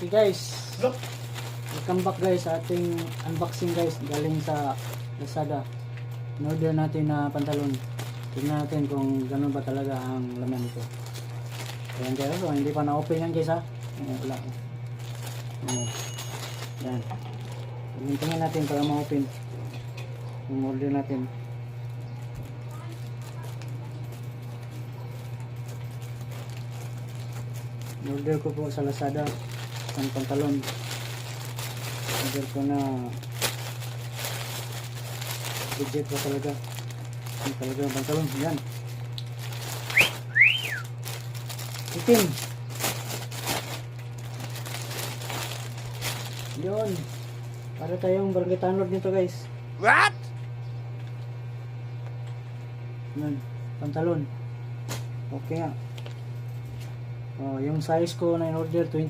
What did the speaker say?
Okay guys, welcome back guys sa ating unboxing guys galing sa Lazada. In-order natin na pantalon. Tingnan natin kung gano'n ba talaga ang laman nito. Ayan guys, so hindi pa na-open yan guys ha. Ayan, wala. Ayan. Yan. Tingnan natin para ma-open yung order natin. In-order ko po sa Lazada ang pantalon. Order ko na legit po talaga. Ang talaga ang pantalon. Yan. Itim. Yun. Para tayong barangay tanod nito guys. What? Yan. Pantalon. Okay nga. Oh, yung size ko na in-order 20